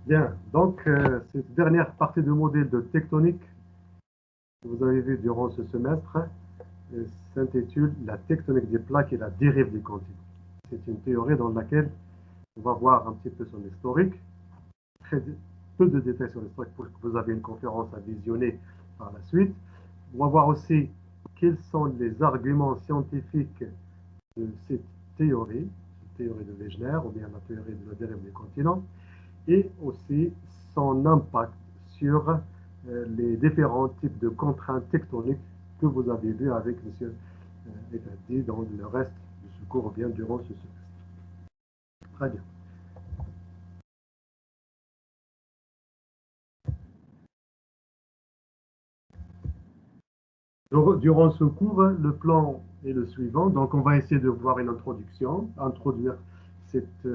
Bien, donc cette dernière partie de modèle de tectonique que vous avez vu durant ce semestre s'intitule La tectonique des plaques et la dérive des continents. C'est une théorie dans laquelle on va voir un petit peu son historique, très peu de détails sur l'historique pour que vous avez une conférence à visionner par la suite. On va voir aussi quels sont les arguments scientifiques de cette théorie de Wegener ou bien la théorie de la dérive des continents, et aussi son impact sur les différents types de contraintes tectoniques que vous avez vues avec M. Etadi dans le reste de ce cours ou bien durant ce semestre. Très bien. Durant ce cours, le plan est le suivant. Donc, on va essayer de voir une introduction, introduire cette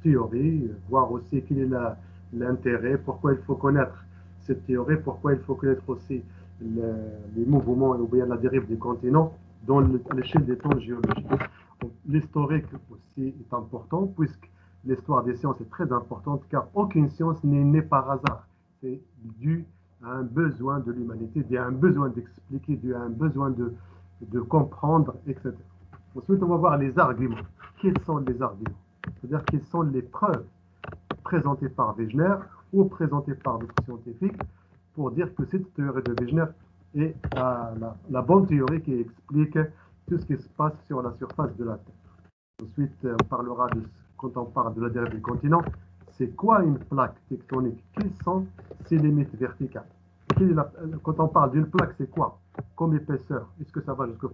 théorie, voir aussi quel est l'intérêt, pourquoi il faut connaître cette théorie, pourquoi il faut connaître aussi les mouvements ou bien la dérive des continents dans l'échelle des temps géologiques. L'historique aussi est important, puisque l'histoire des sciences est très importante, car aucune science n'est née par hasard. C'est dû à un besoin de l'humanité, à un besoin d'expliquer, à un besoin de comprendre, etc. Ensuite, on va voir les arguments. Quels sont les arguments? C'est-à-dire quelles sont les preuves présentées par Wegener ou présentées par d'autres scientifiques pour dire que cette théorie de Wegener est la bonne théorie qui explique tout ce qui se passe sur la surface de la Terre. Ensuite, on parlera de, quand on parle de la dérive des continents, c'est quoi une plaque tectonique? Quelles sont ses limites verticales? Quand on parle d'une plaque, c'est quoi comme épaisseur? Est-ce que ça va jusqu'au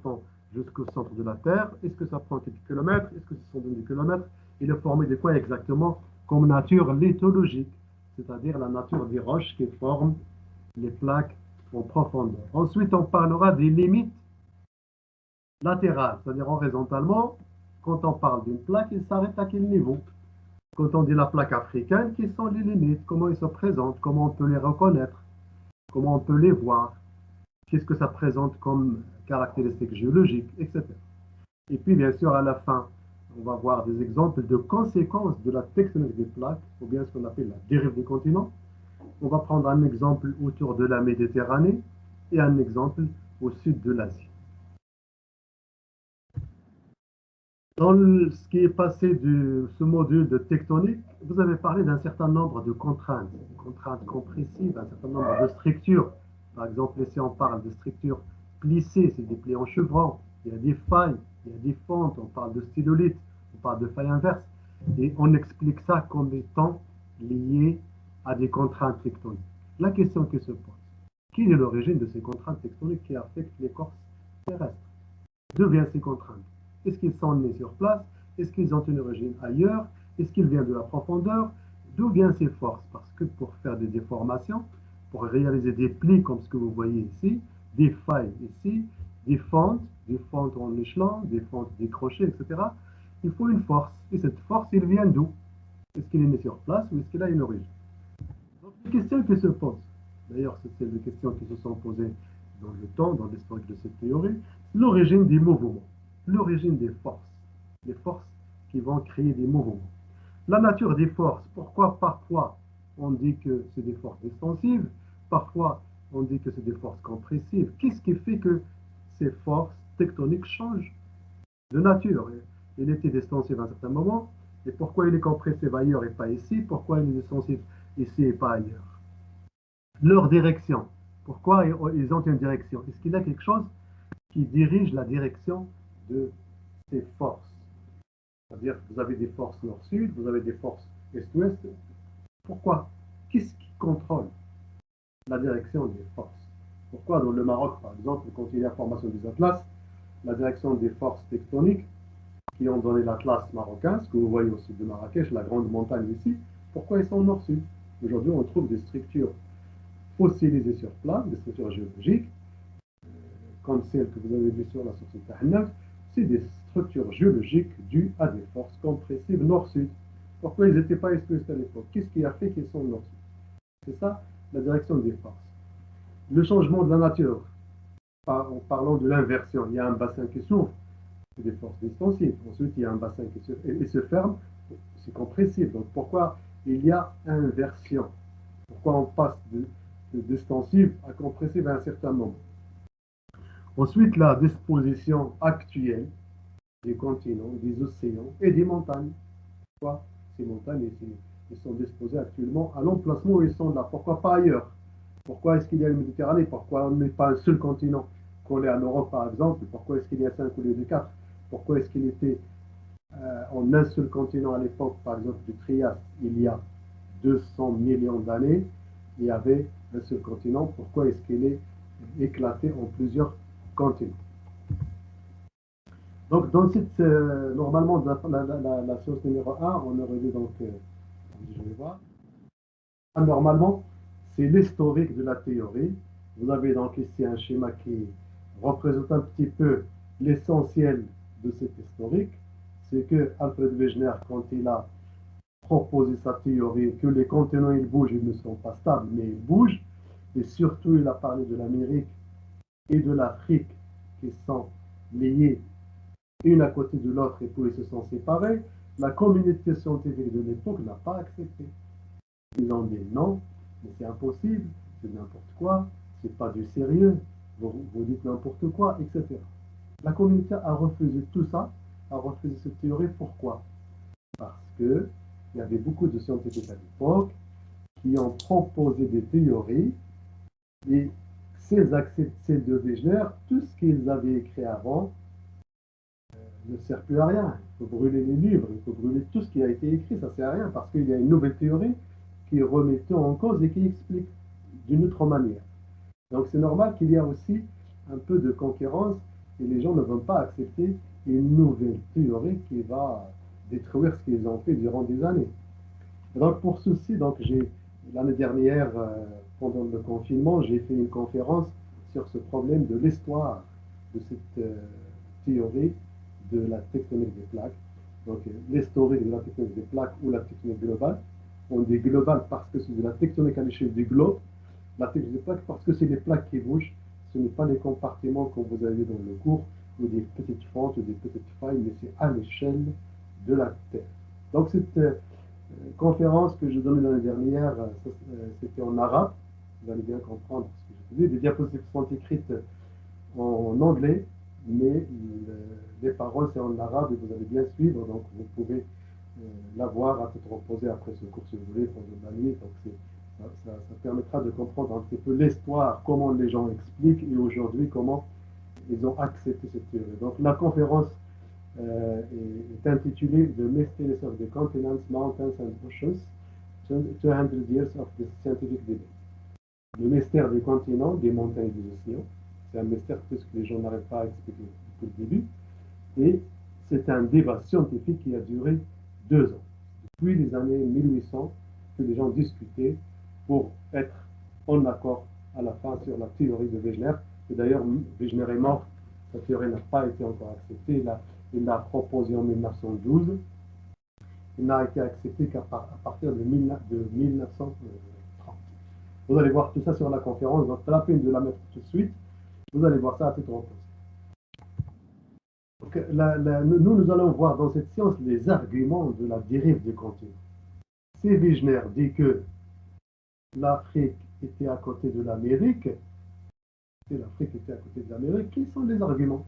centre de la Terre? Est-ce que ça prend quelques kilomètres? Est-ce que ce sont des kilomètres? Il est formé de quoi exactement comme nature lithologique, c'est-à-dire la nature des roches qui forment les plaques en profondeur. Ensuite, on parlera des limites latérales, c'est-à-dire horizontalement. Quand on parle d'une plaque, il s'arrête à quel niveau? Quand on dit la plaque africaine, quelles sont les limites? Comment ils se présentent? Comment on peut les reconnaître? Comment on peut les voir? Qu'est-ce que ça présente comme caractéristiques géologiques, etc. Et puis, bien sûr, à la fin, on va voir des exemples de conséquences de la tectonique des plaques, ou bien ce qu'on appelle la dérive des continents. On va prendre un exemple autour de la Méditerranée et un exemple au sud de l'Asie. Dans ce qui est passé de ce module de tectonique, vous avez parlé d'un certain nombre de contraintes compressives, un certain nombre de structures. Par exemple, si on parle de structures plissées, c'est des plis en chevron, il y a des failles, il y a des fentes, on parle de stylolite, on parle de failles inverses, et on explique ça comme étant lié à des contraintes tectoniques. La question qui se pose, quelle est l'origine de ces contraintes tectoniques qui affectent l'écorce terrestre? D'où viennent ces contraintes? Est-ce qu'ils sont nés sur place? Est-ce qu'ils ont une origine ailleurs? Est-ce qu'ils viennent de la profondeur? D'où viennent ces forces? Parce que pour faire des déformations, pour réaliser des plis comme ce que vous voyez ici, des failles ici, des fentes en échelon, des fentes décrochées, etc., il faut une force. Et cette force, elle vient d'où? Est-ce qu'elle est née sur place ou est-ce qu'elle a une origine? Donc, les questions qui se posent, d'ailleurs, c'est des questions qui se sont posées dans le temps, dans l'historique de cette théorie, l'origine des mouvements, l'origine des forces, les forces qui vont créer des mouvements. La nature des forces, pourquoi parfois on dit que c'est des forces expansives, parfois on dit que c'est des forces compressives? Qu'est-ce qui fait que ces forces tectoniques changent de nature? Il était expansif à un certain moment, et pourquoi il est compressif ailleurs et pas ici? Pourquoi il est expansif ici et pas ailleurs? Leur direction, pourquoi ils ont une direction? Est-ce qu'il y a quelque chose qui dirige la direction de ces forces? C'est-à-dire que vous avez des forces nord-sud, vous avez des forces est-ouest. Pourquoi? Qu'est-ce qui contrôle la direction des forces? Pourquoi dans le Maroc, par exemple, quand il y a la formation des atlas, la direction des forces tectoniques qui ont donné l'atlas marocain, ce que vous voyez au sud de Marrakech, la grande montagne ici, pourquoi ils sont nord-sud? Aujourd'hui, on trouve des structures fossilisées sur place, des structures géologiques, comme celle que vous avez vue sur la source de Tahnaf, c'est des structures géologiques dues à des forces compressives nord-sud. Pourquoi ils n'étaient pas est-ouest à l'époque? Qu'est-ce qui a fait qu'ils sont nord-sud? C'est ça la direction des forces. Le changement de la nature, en parlant de l'inversion, il y a un bassin qui s'ouvre, c'est des forces expansives. Ensuite, il y a un bassin qui se ferme, c'est compressif. Donc pourquoi il y a inversion. Pourquoi on passe d'extensive à compressive à un certain moment. Ensuite, la disposition actuelle des continents, des océans et des montagnes. Pourquoi ces montagnes ils sont disposés actuellement à l'emplacement où ils sont là? Pourquoi pas ailleurs? Pourquoi est-ce qu'il y a une Méditerranée? Pourquoi on ne met pas un seul continent collé à l'Europe, par exemple? Pourquoi est-ce qu'il y a 5 au lieu de 4? Pourquoi est-ce qu'il était en un seul continent à l'époque, par exemple, du Trias, il y a 200 millions d'années, il y avait un seul continent? Pourquoi est-ce qu'il est éclaté en plusieurs continents? Donc, dans cette, normalement, la séance numéro 1, on aurait dit donc, je vais voir, normalement, c'est l'historique de la théorie. Vous avez donc ici un schéma qui représente un petit peu l'essentiel de cet historique. C'est que Alfred Wegener, quand il a proposé sa théorie, que les continents ils bougent, ils ne sont pas stables, mais ils bougent, et surtout il a parlé de l'Amérique et de l'Afrique qui sont liées une à côté de l'autre et puis ils se sont séparés, la communauté scientifique de l'époque n'a pas accepté. Ils ont dit non, mais c'est impossible, c'est n'importe quoi, c'est pas du sérieux, vous dites n'importe quoi, etc. La communauté a refusé tout ça, a refusé cette théorie. Pourquoi? Parce qu'il y avait beaucoup de scientifiques à l'époque qui ont proposé des théories et celles de Wegener, tout ce qu'ils avaient écrit avant, ne sert plus à rien. Il faut brûler les livres, il faut brûler tout ce qui a été écrit, ça ne sert à rien parce qu'il y a une nouvelle théorie qui remet tout en cause et qui explique d'une autre manière. Donc c'est normal qu'il y a aussi un peu de concurrence et les gens ne vont pas accepter une nouvelle théorie qui va détruire ce qu'ils ont fait durant des années. Et donc pour ceci, donc l'année dernière, pendant le confinement, j'ai fait une conférence sur ce problème de l'histoire de cette théorie de la tectonique des plaques. Donc l'historique de la tectonique des plaques ou la tectonique globale. On dit globale parce que c'est de la tectonique à l'échelle du globe. La tectonique des plaques parce que c'est les plaques qui bougent. Ce n'est pas les compartiments que vous avez dans le cours ou des petites fentes ou des petites failles, mais c'est à l'échelle de la Terre. Donc cette conférence que je donnais l'année dernière, c'était en arabe. Vous allez bien comprendre ce que je disais. Les diapositives sont écrites en anglais, mais les paroles c'est en arabe et vous allez bien suivre, donc vous pouvez la voir à tête reposée après ce cours si vous voulez pendant la nuit. Donc ça permettra de comprendre un petit peu l'histoire, comment les gens expliquent et aujourd'hui comment ils ont accepté cette théorie. Donc la conférence est intitulée The Mysteries of the Continents, Mountains and Oceans, 200 Years of the Scientific Debate. Le mystère des continents, des montagnes et des océans. C'est un mystère puisque les gens n'arrivent pas à expliquer depuis le début. Et c'est un débat scientifique qui a duré 2 ans. Depuis les années 1800, que les gens discutaient pour être en accord à la fin sur la théorie de Wegener. Et d'ailleurs, Wegener est mort, sa théorie n'a pas été encore acceptée. Il l'a proposée en 1912. Il n'a été accepté qu'à partir de 1930. Vous allez voir tout ça sur la conférence, donc pas la peine de la mettre tout de suite. Vous allez voir ça à tête reposée. Donc, nous allons voir dans cette science les arguments de la dérive du continent. Si Wegener dit que l'Afrique était à côté de l'Amérique, si l'Afrique était à côté de l'Amérique, quels sont les arguments?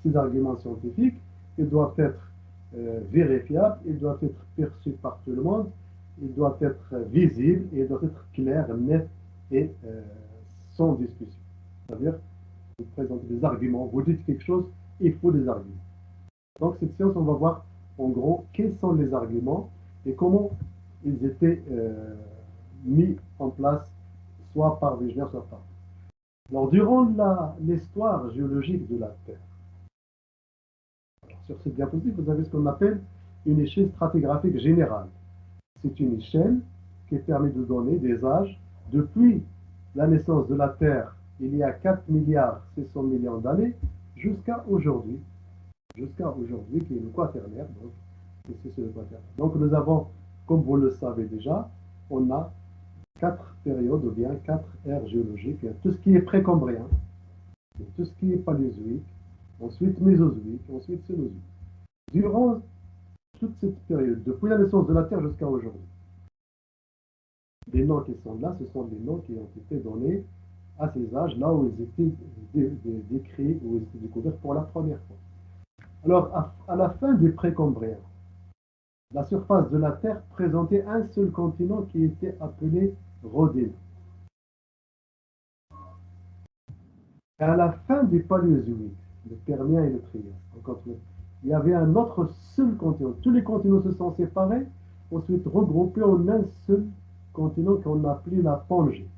Ces arguments scientifiques, ils doivent être vérifiables, ils doivent être perçus par tout le monde, ils doivent être visibles, et ils doivent être clairs, nets et sans discussion. C'est-à-dire, vous présentez des arguments, vous dites quelque chose, il faut des arguments. Donc cette séance, on va voir en gros quels sont les arguments et comment ils étaient mis en place, soit par Wegener, soit par. Alors durant l'histoire géologique de la Terre, sur cette diapositive, vous avez ce qu'on appelle une échelle stratigraphique générale. C'est une échelle qui permet de donner des âges depuis la naissance de la Terre, il y a 4 milliards 600 millions d'années, jusqu'à aujourd'hui, qui est le quaternaire. Donc, ici, c'est le quaternaire. Donc, nous avons, comme vous le savez déjà, on a 4 périodes ou bien 4 ères géologiques. Il y a tout ce qui est précambrien, tout ce qui est paléozoïque, ensuite mésozoïque, ensuite cénozoïque. Durant toute cette période, depuis la naissance de la Terre jusqu'à aujourd'hui, Les noms qui sont là, ce sont les noms qui ont été donnés à ces âges, là où ils étaient décrits, où ils étaient découverts pour la première fois. Alors, à la fin du Précambrien, la surface de la Terre présentait un seul continent qui était appelé Rhodine. Et à la fin du Paléozoïque, le Permien et le Trias, il y avait un autre seul continent. Tous les continents se sont séparés, ensuite regroupés en un seul continent qu'on appelait la Pangée.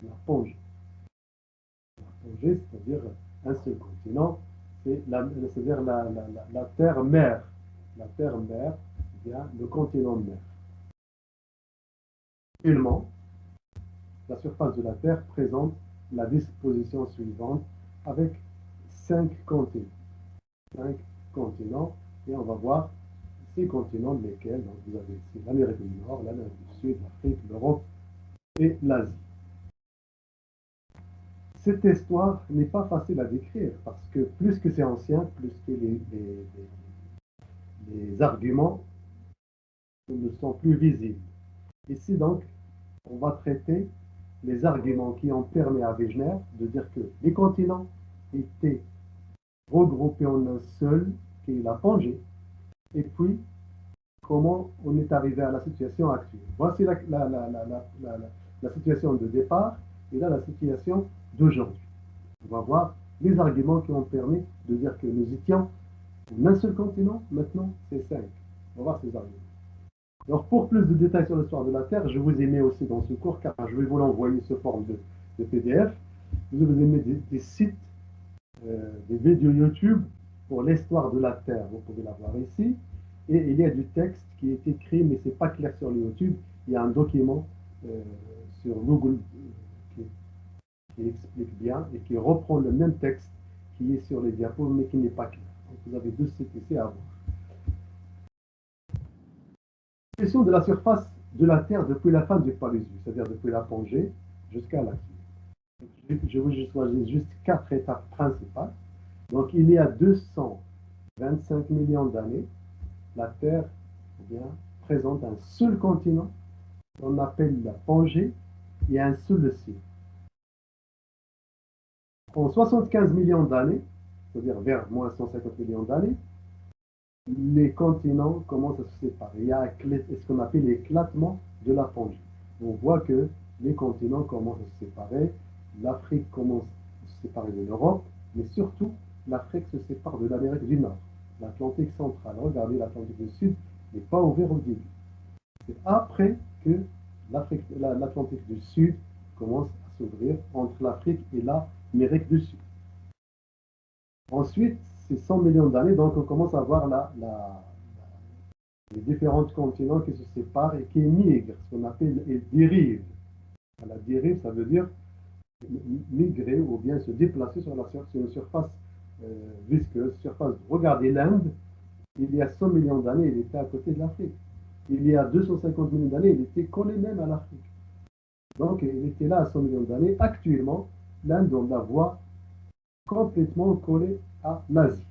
La Pangée. C'est-à-dire un seul continent, c'est-à-dire la terre-mère. La terre-mère, bien le continent-mère. Actuellement, la surface de la Terre présente la disposition suivante avec 5 continents. 5 continents, et on va voir ces continents lesquels, donc vous avez ici l'Amérique du Nord, l'Amérique du Sud, l'Afrique, l'Europe et l'Asie. Cette histoire n'est pas facile à décrire parce que plus que c'est ancien, plus que les arguments ne sont plus visibles. Ici donc, on va traiter les arguments qui ont permis à Wegener de dire que les continents étaient regroupés en un seul, qui est la Pangée, et puis comment on est arrivé à la situation actuelle. Voici la situation de départ et là la situation d'aujourd'hui. On va voir les arguments qui ont permis de dire que nous étions en un seul continent, maintenant c'est 5. On va voir ces arguments. Alors pour plus de détails sur l'histoire de la Terre, je vous ai mis aussi dans ce cours, car je vais vous l'envoyer sous forme de PDF, je vous ai mis des sites, des vidéos YouTube pour l'histoire de la Terre. Vous pouvez la voir ici. Et il y a du texte qui est écrit, mais ce n'est pas clair sur le YouTube. Il y a un document sur Google qui explique bien et qui reprend le même texte qui est sur les diapos, mais qui n'est pas clair. Donc vous avez 2 sites ici à voir. Question de la surface de la Terre depuis la fin du Paléozoïque, c'est-à-dire depuis la Pangée jusqu'à l'actuelle. Je vous choisis juste 4 étapes principales. Donc il y a 225 millions d'années, la Terre présente un seul continent qu'on appelle la Pangée et un seul ciel. En 75 millions d'années, c'est-à-dire vers moins 150 millions d'années, les continents commencent à se séparer. Il y a ce qu'on appelle l'éclatement de la Pangée. On voit que les continents commencent à se séparer. L'Afrique commence à se séparer de l'Europe, mais surtout, l'Afrique se sépare de l'Amérique du Nord. L'Atlantique central, regardez, l'Atlantique du Sud n'est pas ouvert au début. C'est après que l'Atlantique du Sud commence à s'ouvrir entre l'Afrique et l'Amérique du Sud. Ensuite, c'est 100 millions d'années, donc on commence à voir les différents continents qui se séparent et qui migrent, ce qu'on appelle les dérives. La dérive, ça veut dire migrer ou bien se déplacer sur une surface visqueuse, surface. Regardez l'Inde, il y a 100 millions d'années, il était à côté de l'Afrique. Il y a 250 millions d'années, il était collé même à l'Afrique. Donc, il était là à 100 millions d'années. Actuellement, l'Inde, on la voit complètement collée à l'Asie.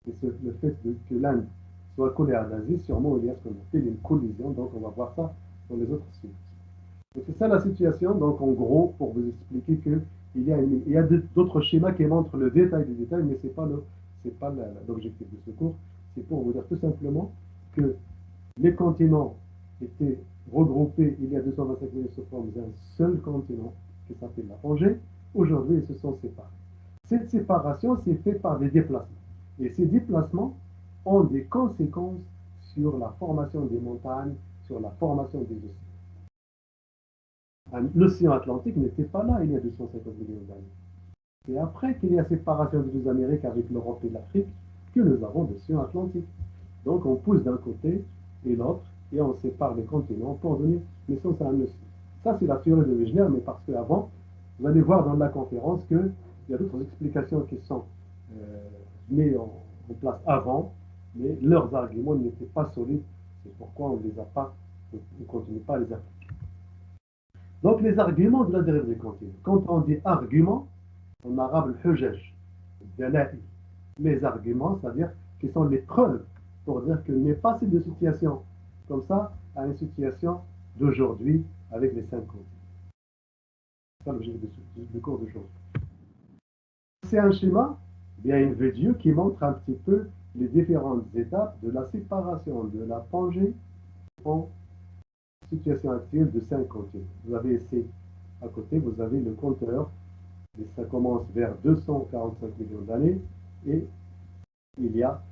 Et le fait que l'Inde soit collée à l'Asie, sûrement il y a ce qu'on appelle une collision, donc on va voir ça dans les autres sujets. Donc c'est ça la situation, donc en gros, pour vous expliquer qu'il y a d'autres schémas qui montrent le détail du détail, mais ce n'est pas l'objectif de ce cours. C'est pour vous dire tout simplement que les continents étaient regroupés il y a 225 000 sous forme d'un seul continent qui s'appelle la Pangée. Aujourd'hui, ils se sont séparés. Cette séparation s'est faite par des déplacements. Et ces déplacements ont des conséquences sur la formation des montagnes, sur la formation des océans. L'océan Atlantique n'était pas là il y a 250 millions d'années. C'est après qu'il y a séparation des deux Amériques avec l'Europe et l'Afrique que nous avons l'océan Atlantique. Donc on pousse d'un côté et l'autre et on sépare les continents pour donner naissance à un océan. Ça c'est la théorie de Wegener, mais parce qu'avant, vous allez voir dans la conférence qu'il y a d'autres explications qui sont mises en place avant, mais leurs arguments n'étaient pas solides. C'est pourquoi on ne les a pas, on ne continue pas à les appliquer. Donc les arguments de la dérive des continents. Quand on dit argument, en arabe, le hujaj, les arguments, c'est-à-dire qui sont les preuves pour dire qu'il n'est pas de situation comme ça à une situation d'aujourd'hui avec les 5 continents. C'est ça l'objet du cours d'aujourd'hui. C'est un schéma, bien une vidéo qui montre un petit peu les différentes étapes de la séparation de la Pangée en situation actuelle de 5 continents. Vous avez ici à côté, vous avez le compteur, et ça commence vers 245 millions d'années, et il y a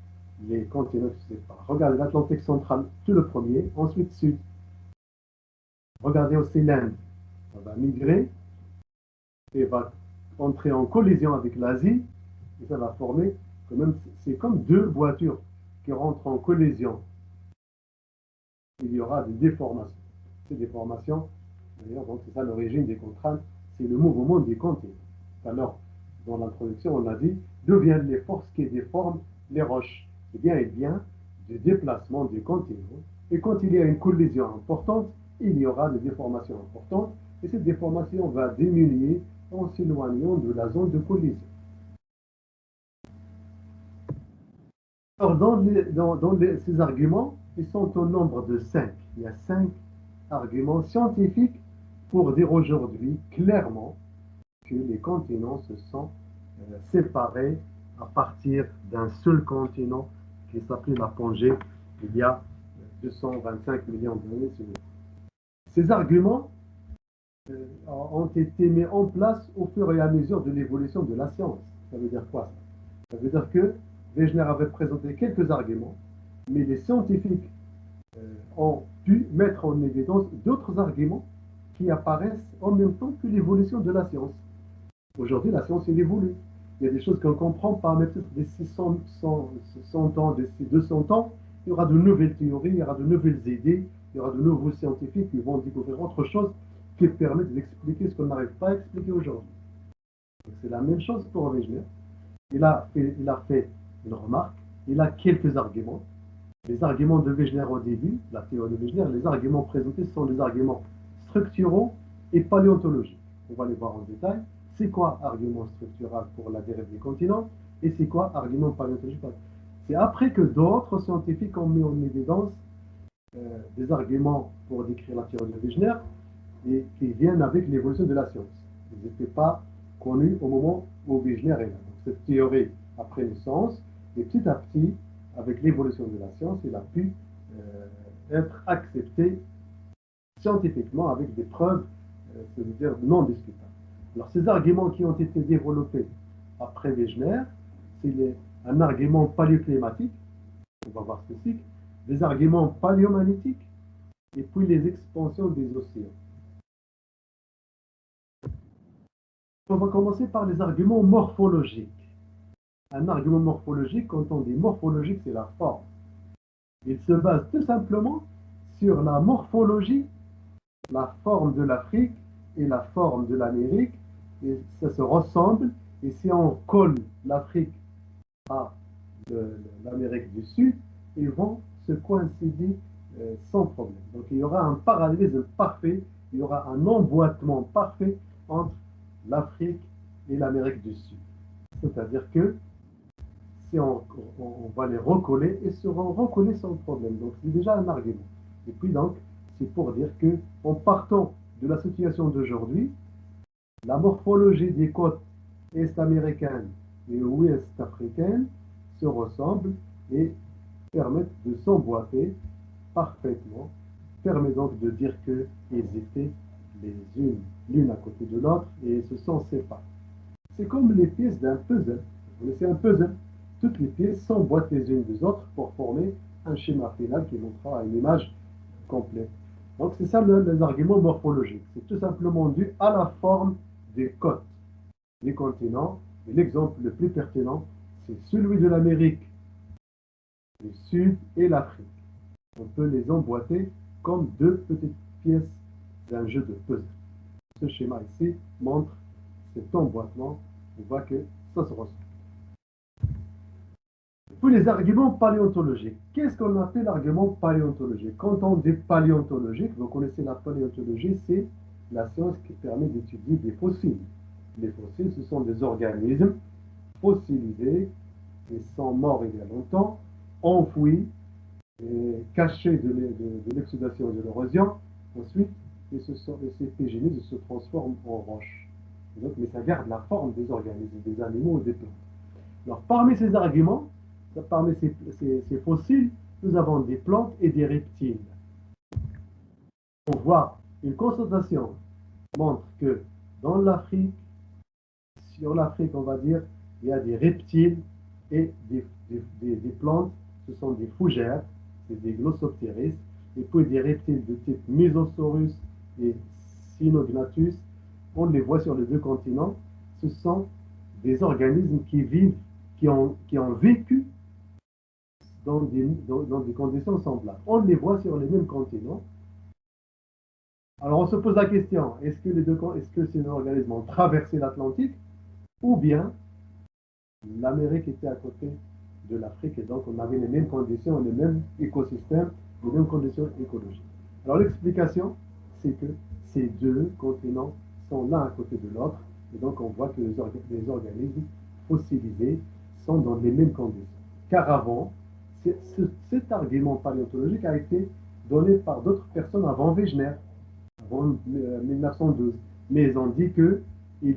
les continents qui se séparent. Regardez l'Atlantique central, tout le premier, ensuite sud. Regardez aussi l'Inde, ça va migrer et va entrer en collision avec l'Asie, et ça va former, quand même, c'est comme deux voitures qui rentrent en collision. Il y aura des déformations. Ces déformations, d'ailleurs, donc c'est ça l'origine des contraintes, c'est le mouvement des continents. Alors, dans l'introduction, on a dit d'où viennent les forces qui déforment les roches. Eh bien, il vient du déplacement des continents. Et quand il y a une collision importante, il y aura des déformations importantes. Et cette déformation va diminuer en s'éloignant de la zone de collision. Alors, ces arguments, ils sont au nombre de 5. Il y a 5 arguments scientifiques pour dire aujourd'hui clairement que les continents se sont séparés à partir d'un seul continent qui s'appelait la Pangée il y a 225 millions d'années. Ces arguments ont été mis en place au fur et à mesure de l'évolution de la science. Ça veut dire quoi ça? Ça veut dire que Wegener avait présenté quelques arguments, mais les scientifiques ont pu mettre en évidence d'autres arguments qui apparaissent en même temps que l'évolution de la science. Aujourd'hui, la science, elle évolue. Il y a des choses qu'on ne comprend pas, mais peut-être d'ici 100 ans, d'ici 200 ans, il y aura de nouvelles théories, il y aura de nouvelles idées, il y aura de nouveaux scientifiques qui vont découvrir autre chose qui permettent d'expliquer ce qu'on n'arrive pas à expliquer aujourd'hui. C'est la même chose pour Wegener. Il a fait une remarque, il a quelques arguments. Les arguments de Wegener au début, la théorie de Wegener, les arguments présentés sont des arguments structuraux et paléontologiques. On va les voir en détail. C'est quoi argument structural pour la dérive des continents et c'est quoi argument paléontologique? C'est après que d'autres scientifiques ont mis en évidence des arguments pour décrire la théorie de Wegener et qui viennent avec l'évolution de la science. Ils n'étaient pas connus au moment où Wegener est là. Donc, cette théorie a pris une sens et petit à petit, avec l'évolution de la science, il a pu être accepté scientifiquement avec des preuves, c'est-à-dire non discutables. Alors, ces arguments qui ont été développés après Wegener, c'est un argument paléoclimatique, on va voir ce que c'est, des arguments paléomagnétiques, et puis les expansions des océans. On va commencer par les arguments morphologiques. Un argument morphologique, quand on dit morphologique, c'est la forme. Il se base tout simplement sur la morphologie, la forme de l'Afrique et la forme de l'Amérique, et ça se ressemble, et si on colle l'Afrique à l'Amérique du Sud, ils vont se coïncider sans problème. Donc il y aura un parallélisme parfait, il y aura un emboîtement parfait entre l'Afrique et l'Amérique du Sud. C'est-à-dire que si on va les recoller, ils seront recollés sans problème. Donc c'est déjà un argument. Et puis donc, c'est pour dire que en partant de la situation d'aujourd'hui, la morphologie des côtes est-américaines et ouest-africaines se ressemblent et permettent de s'emboîter parfaitement, permet donc de dire qu'ils étaient les unes l'une à côté de l'autre et ils se sont séparés. C'est comme les pièces d'un puzzle. Vous connaissez un puzzle? Toutes les pièces s'emboîtent les unes des autres pour former un schéma final qui montrera une image complète. Donc c'est ça les arguments morphologiques. C'est tout simplement dû à la forme des côtes, des continents. Et l'exemple le plus pertinent, c'est celui de l'Amérique du Sud et l'Afrique. On peut les emboîter comme deux petites pièces d'un jeu de puzzle. Ce schéma ici montre cet emboîtement. On voit que ça se ressemble. Puis les arguments paléontologiques. Qu'est-ce qu'on appelle l'argument paléontologique? Quand on dit paléontologique, vous connaissez la paléontologie, c'est la science qui permet d'étudier des fossiles. Les fossiles, ce sont des organismes fossilisés, ils sont morts il y a longtemps, enfouis, cachés de l'exsudation et de l'érosion, Ensuite, ces pégénismes se transforment en roches. Donc, mais ça garde la forme des organismes, des animaux ou des plantes. Alors, parmi ces arguments, parmi ces fossiles, nous avons des plantes et des reptiles. On voit une constatation montre que dans l'Afrique, sur l'Afrique, on va dire, il y a des reptiles et des plantes. Ce sont des fougères, c'est des glossoptéris, et puis des reptiles de type Mesosaurus et Cynognathus. On les voit sur les deux continents. Ce sont des organismes qui vivent, qui ont vécu dans des conditions semblables. On les voit sur les mêmes continents. Alors on se pose la question, est-ce que ces organismes ont traversé l'Atlantique ou bien l'Amérique était à côté de l'Afrique et donc on avait les mêmes conditions, les mêmes écosystèmes, les mêmes conditions écologiques. Alors l'explication, c'est que ces deux continents sont l'un à côté de l'autre et donc on voit que les organismes fossilisés sont dans les mêmes conditions. Car avant, cet argument paléontologique a été donné par d'autres personnes avant Wegener, avant 1912. Mais ils ont dit qu'il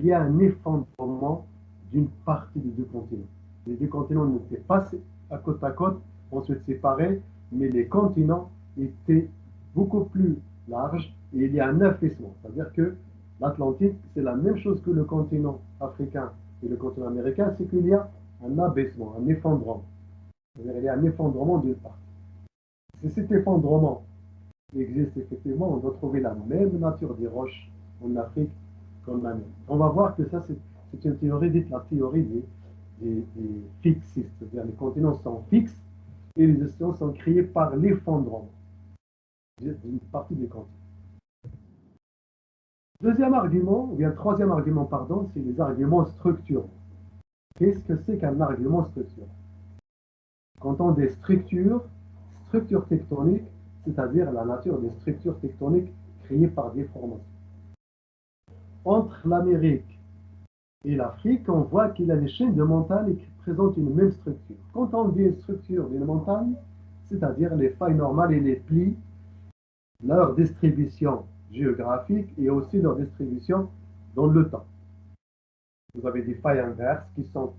y a un effondrement d'une partie des deux continents. Les deux continents n'étaient pas à côte, ensuite séparés, mais les continents étaient beaucoup plus larges et il y a un affaissement. C'est-à-dire que l'Atlantique, c'est la même chose que le continent africain et le continent américain, c'est qu'il y a un abaissement, un effondrement. C'est-à-dire qu'il y a un effondrement d'une partie. Si cet effondrement existe effectivement, on doit trouver la même nature des roches en Afrique qu'en Amérique. On va voir que ça, c'est une théorie dite la théorie des fixistes, c'est-à-dire les continents sont fixes et les océans sont créés par l'effondrement d'une partie des continents. Deuxième argument, ou bien troisième argument, pardon, c'est les arguments structurants. Qu'est-ce que c'est qu'un argument structurant? Quand on dit structure tectonique, c'est-à-dire la nature des structures tectoniques créées par des formations. Entre l'Amérique et l'Afrique, on voit qu'il y a des chaînes de montagnes qui présentent une même structure. Quand on dit structure d'une montagne, c'est-à-dire les failles normales et les plis, leur distribution géographique et aussi leur distribution dans le temps. Vous avez des failles inverses qui sont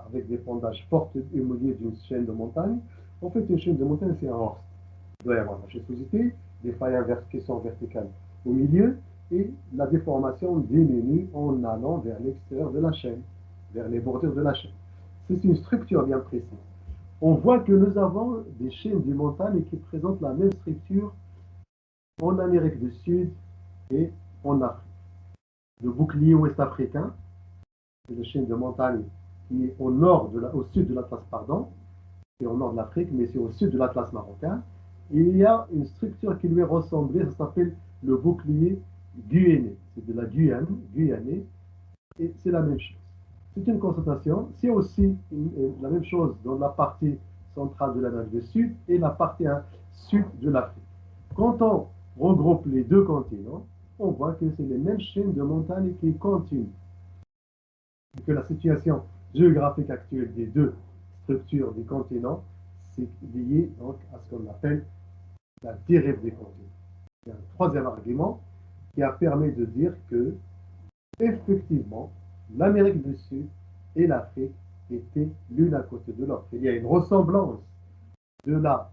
avec des fondages forts et mouillés d'une chaîne de montagne. En fait, une chaîne de montagne, c'est un horst. Il doit y avoir la chestosité, des failles inverses qui sont verticales au milieu, et la déformation diminue en allant vers l'extérieur de la chaîne, vers les bordures de la chaîne. C'est une structure bien précise. On voit que nous avons des chaînes de montagnes qui présentent la même structure en Amérique du Sud et en Afrique. Le bouclier ouest-africain, c'est la chaîne de montagne qui est au sud de l'Atlas, pardon, c'est au nord de l'Afrique, mais c'est au sud de l'Atlas marocain. Et il y a une structure qui lui est ressemblée, ça s'appelle le bouclier guyanais. C'est de la Guyane, guyanais, et c'est la même chose. C'est une constatation. C'est aussi la même chose dans la partie centrale de l'Amérique du Sud et la partie sud de l'Afrique. Quand on regroupe les deux continents, on voit que c'est les mêmes chaînes de montagnes qui continuent. Et que la situation géographique actuelle des deux structures des continents, c'est lié donc à ce qu'on appelle la dérive des continents. Il y a un troisième argument qui a permis de dire que, effectivement, l'Amérique du Sud et l'Afrique étaient l'une à côté de l'autre. Il y a une ressemblance de la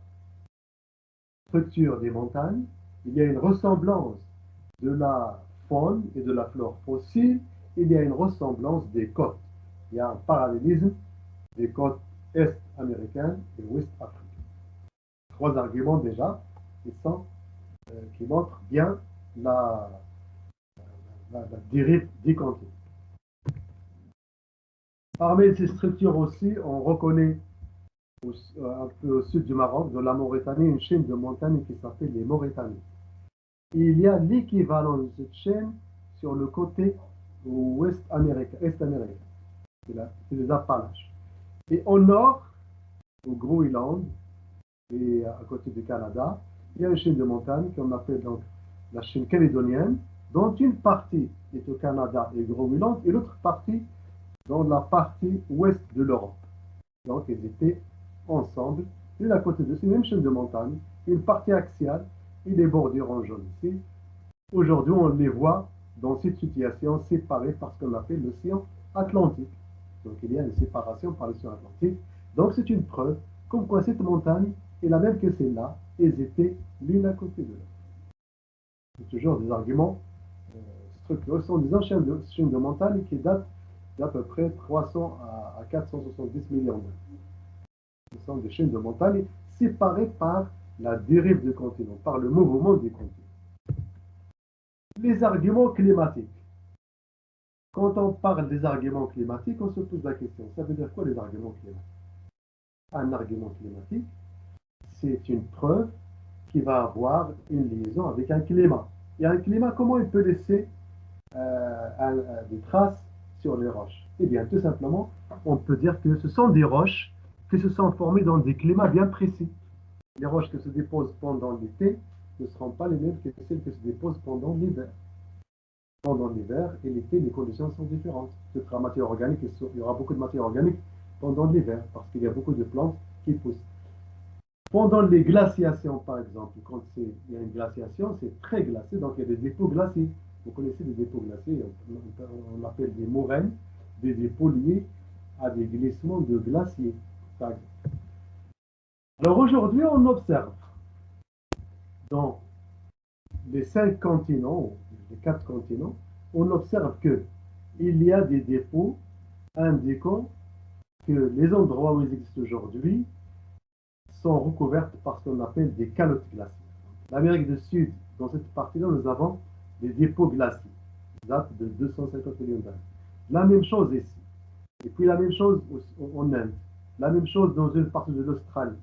structure des montagnes, il y a une ressemblance de la faune et de la flore fossile, il y a une ressemblance des côtes. Il y a un parallélisme des côtes est-américaines et ouest-africaines. Trois arguments déjà qui montrent bien la dérive des continents. Parmi ces structures aussi, on reconnaît un peu au sud du Maroc, de la Mauritanie, une chaîne de montagnes qui s'appelle les Mauritanies. Et il y a l'équivalent de cette chaîne sur le côté est-américain. C'est les Appalaches. Et au nord, au Groenland, et à côté du Canada, il y a une chaîne de montagnes qu'on appelle donc la chaîne calédonienne, dont une partie est au Canada et au Groenland, et l'autre partie dans la partie ouest de l'Europe. Donc, ils étaient ensemble, l'une à côté de ces mêmes chaînes de montagnes, une partie axiale et les bordures en jaune ici. Aujourd'hui, on les voit dans cette situation séparées par ce qu'on appelle l'océan Atlantique. Donc il y a une séparation par l'océan Atlantique. Donc c'est une preuve comme quoi cette montagne est la même que celle-là, elles étaient l'une à côté de l'autre. C'est toujours des arguments structurels. Ce sont des chaînes de montagnes qui datent d'à peu près 300 à 470 millions d'années. Ce sont des chaînes de montagnes séparées par la dérive du continent, par le mouvement des continents. Les arguments climatiques. Quand on parle des arguments climatiques, on se pose la question, ça veut dire quoi les arguments climatiques? Un argument climatique, c'est une preuve qui va avoir une liaison avec un climat. Et un climat, comment il peut laisser des traces sur les roches? Eh bien, tout simplement, on peut dire que ce sont des roches qui se sont formées dans des climats bien précis. Les roches qui se déposent pendant l'été ne seront pas les mêmes que celles qui se déposent pendant l'hiver. Pendant l'hiver et l'été, les conditions sont différentes. Ce sera matière organique, il y aura beaucoup de matière organique pendant l'hiver, parce qu'il y a beaucoup de plantes qui poussent. Pendant les glaciations, par exemple, quand il y a une glaciation, c'est très glacé, donc il y a des dépôts glaciers. Vous connaissez les dépôts glaciers, on appelle des moraines, des dépôts liés à des glissements de glaciers, par exemple. Alors aujourd'hui, on observe dans les 5 continents, les 4 continents, on observe qu'il y a des dépôts indiquant que les endroits où ils existent aujourd'hui sont recouvertes par ce qu'on appelle des calottes glaciaires. L'Amérique du Sud, dans cette partie-là, nous avons des dépôts glaciers, qui datent de 250 millions d'années. La même chose ici. Et puis la même chose en Inde. La même chose dans une partie de l'Australie.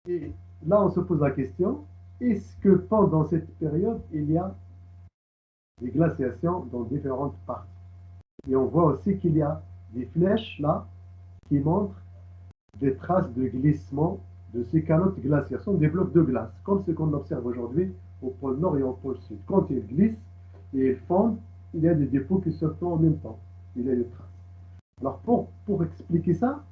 Et là, on se pose la question, est-ce que pendant cette période, il y a des glaciations dans différentes parties? Et on voit aussi qu'il y a des flèches là qui montrent des traces de glissement de ces calottes glaciaires. Ce sont des blocs de glace, comme ce qu'on observe aujourd'hui au pôle Nord et au pôle Sud. Quand ils glissent et ils fondent, il y a des dépôts qui se font en même temps. Il y a des traces. Alors pour expliquer ça,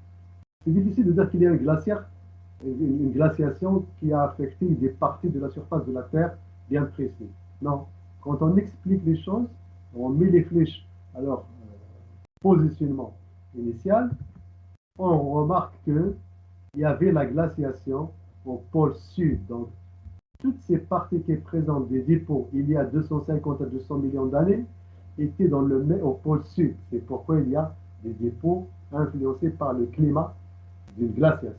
c'est difficile de dire qu'il y a une glaciation qui a affecté des parties de la surface de la Terre bien précises. Non. Quand on explique les choses, on met les flèches à leur positionnement initial, on remarque qu'il y avait la glaciation au pôle sud. Donc, toutes ces parties qui présentent des dépôts il y a 250 à 200 millions d'années étaient au pôle sud. C'est pourquoi il y a des dépôts influencés par le climat d'une glaciation.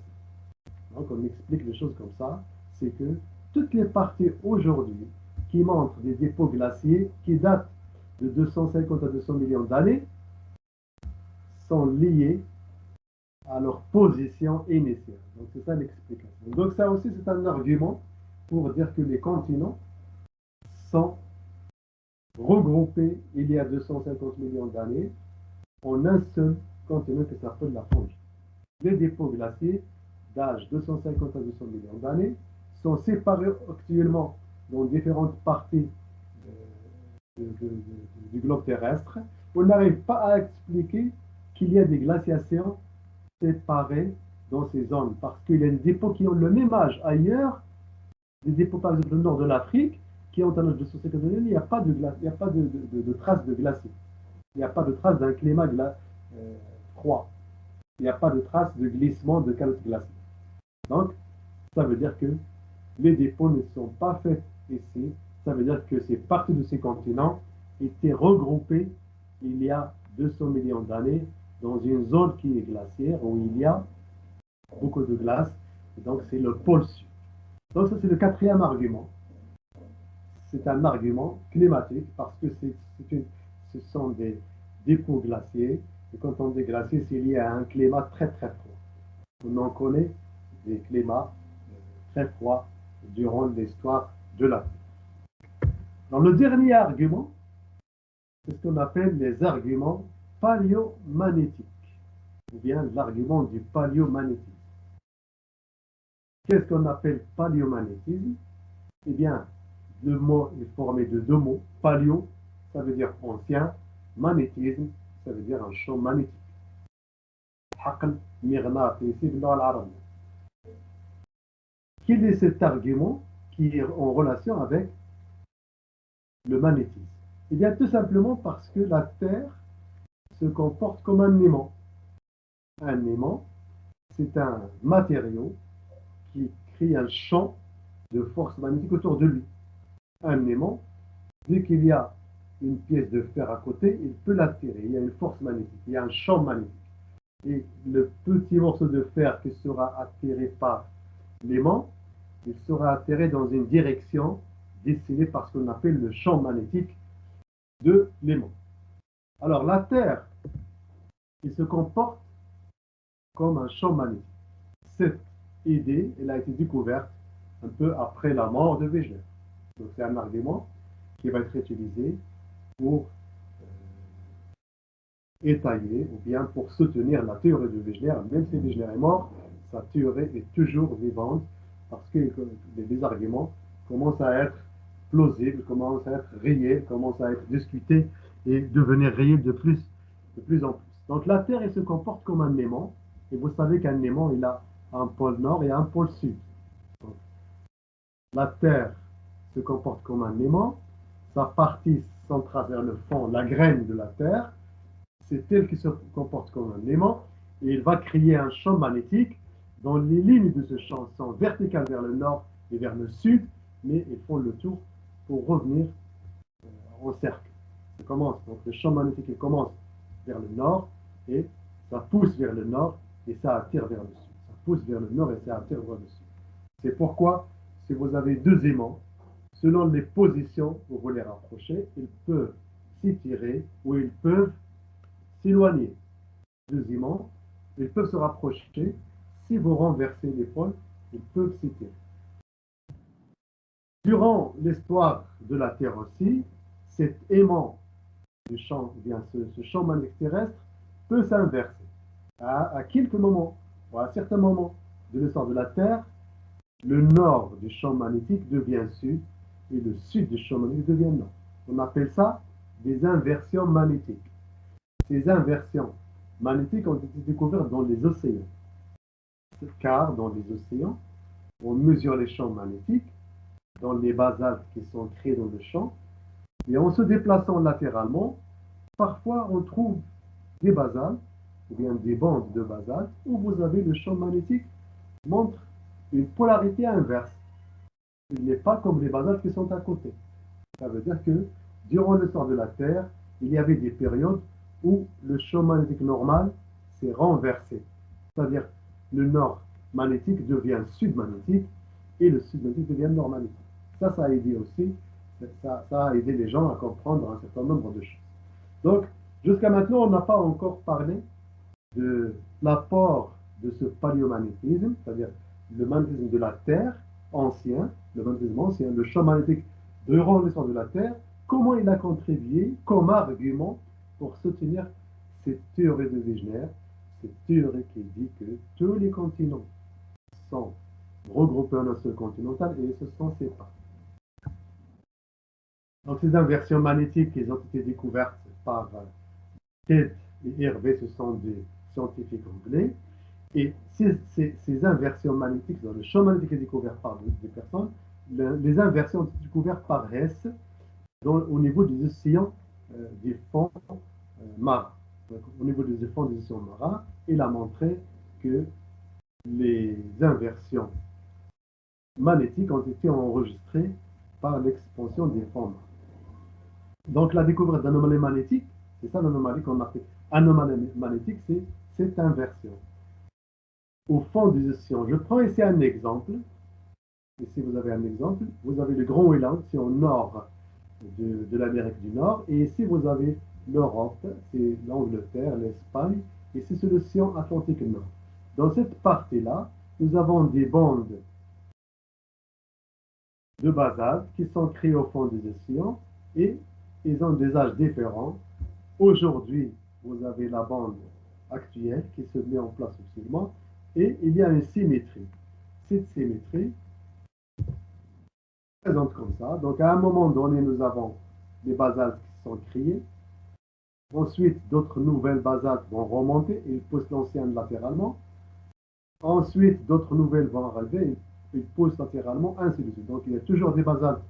Donc, on explique les choses comme ça. C'est que toutes les parties aujourd'hui qui montrent des dépôts glaciers qui datent de 250 à 200 millions d'années sont liées à leur position initiale. Donc c'est ça l'explication. Donc ça aussi c'est un argument pour dire que les continents sont regroupés il y a 250 millions d'années en un seul continent qui s'appelle la Pangaea. Les dépôts glaciers d'âge 250 à 200 millions d'années sont séparés actuellement dans différentes parties du globe terrestre. On n'arrive pas à expliquer qu'il y a des glaciations séparés dans ces zones parce qu'il y a des dépôts qui ont le même âge ailleurs, des dépôts par exemple au nord de l'Afrique qui ont un âge de 150 années, il n'y a pas de glace, il n'y a pas de traces de glaciers, il n'y a pas de traces d'un climat froid, il n'y a pas de traces de glissement de calottes glacées. Donc, ça veut dire que les dépôts ne sont pas faits ici, ça veut dire que ces parties de ces continents étaient regroupées il y a 200 millions d'années dans une zone qui est glaciaire où il y a beaucoup de glace, et donc c'est le pôle sud. Donc ça c'est le quatrième argument. C'est un argument climatique parce que ce sont des dépôts glaciers, et quand on dit glacier, c'est lié à un climat très très froid. On en connaît des climats très froids durant l'histoire de la Terre. Dans le dernier argument, c'est ce qu'on appelle les arguments paléomagnétiques, ou bien l'argument du paléomagnétisme. Qu'est-ce qu'on appelle paléomagnétisme? Eh bien, le mot est formé de deux mots. Paléo, ça veut dire ancien. Magnétisme, ça veut dire un champ magnétique. حقل مغناطيسي باللغة العربية. Quel est cet argument? qui est en relation avec le magnétisme? Eh bien, tout simplement parce que la Terre se comporte comme un aimant. Un aimant, c'est un matériau qui crée un champ de force magnétique autour de lui. Un aimant, dès qu'il y a une pièce de fer à côté, il peut l'attirer. Il y a une force magnétique, il y a un champ magnétique. Et le petit morceau de fer qui sera attiré par l'aimant, il sera attiré dans une direction dessinée par ce qu'on appelle le champ magnétique de l'aimant. Alors la Terre, il se comporte comme un champ magnétique. Cette idée, elle a été découverte un peu après la mort de Wegener. Donc c'est un argument qui va être utilisé pour étayer ou bien pour soutenir la théorie de Wegener. Même si Wegener est mort, sa théorie est toujours vivante parce que les arguments commencent à être plausibles, commencent à être réels, commencent à être discutés et devenir réels de plus en plus. Donc la Terre, elle se comporte comme un aimant, et vous savez qu'un aimant, il a un pôle nord et un pôle sud. Donc, la Terre se comporte comme un aimant, sa partie centrale vers le fond, la graine de la Terre, c'est elle qui se comporte comme un aimant, et il va créer un champ magnétique dont les lignes de ce champ sont verticales vers le nord et vers le sud, mais ils font le tour pour revenir en cercle. Ça commence, donc le champ magnétique il commence vers le nord et ça pousse vers le nord et ça attire vers le sud. Ça pousse vers le nord et ça attire vers le sud. C'est pourquoi, si vous avez deux aimants, selon les positions où vous les rapprochez, ils peuvent s'étirer ou ils peuvent s'éloigner. Deux aimants, ils peuvent se rapprocher. Si vous renversez les pôles, ils peuvent s'étirer. Durant l'histoire de la Terre aussi, cet aimant du champ, ou bien ce champ magnétique terrestre peut s'inverser. À quelques moments, ou à certains moments de l'histoire de la Terre, le nord du champ magnétique devient sud et le sud du champ magnétique devient nord. On appelle ça des inversions magnétiques. Ces inversions magnétiques ont été découvertes dans les océans. Car dans les océans, on mesure les champs magnétiques dans les basaltes qui sont créés dans le champ, et en se déplaçant latéralement, parfois on trouve des basaltes, ou bien des bandes de basalte, où vous avez le champ magnétique montre une polarité inverse. Il n'est pas comme les basaltes qui sont à côté. Ça veut dire que durant l'histoire de la Terre, il y avait des périodes où le champ magnétique normal s'est renversé. C'est-à-dire le nord magnétique devient sud magnétique et le sud magnétique devient nord magnétique. Ça a aidé aussi, ça a aidé les gens à comprendre un certain nombre de choses. Donc, jusqu'à maintenant, on n'a pas encore parlé de l'apport de ce paléomagnétisme, c'est-à-dire le magnétisme de la Terre ancien, le magnétisme ancien, le champ magnétique durant l'histoire de la Terre, comment il a contribué comme argument pour soutenir cette théorie de Wegener, cette théorie qui dit que tous les continents sont regroupés en un seul continental et se sont séparés. Donc ces inversions magnétiques, elles ont été découvertes par Ted et Hervé, ce sont des scientifiques anglais. Et ces inversions magnétiques, dans le champ magnétique est découvert par des personnes, les inversions ont été découvertes par Hess au niveau des océans des fonds marins. Donc, au niveau des fonds des océans marins, il a montré que les inversions magnétiques ont été enregistrées par l'expansion des fonds marins. Donc la découverte d'anomalies magnétiques, c'est ça l'anomalie qu'on appelle anomalie magnétique, c'est cette inversion. Au fond des océans, je prends ici un exemple. Ici, vous avez un exemple. Vous avez le Grand Ouéland, c'est au nord de l'Amérique du Nord. Et ici, vous avez l'Europe, c'est l'Angleterre, l'Espagne. Ici, c'est l'océan Atlantique Nord. Dans cette partie-là, nous avons des bandes de basalte qui sont créées au fond des océans et ils ont des âges différents. Aujourd'hui, vous avez la bande actuelle qui se met en place absolument et il y a une symétrie. Cette symétrie se présente comme ça. Donc à un moment donné, nous avons des basaltes qui sont créés. Ensuite, d'autres nouvelles basaltes vont remonter et ils poussent l'ancienne latéralement. Ensuite, d'autres nouvelles vont arriver, il pousse latéralement, ainsi de suite. Donc il y a toujours des basaltes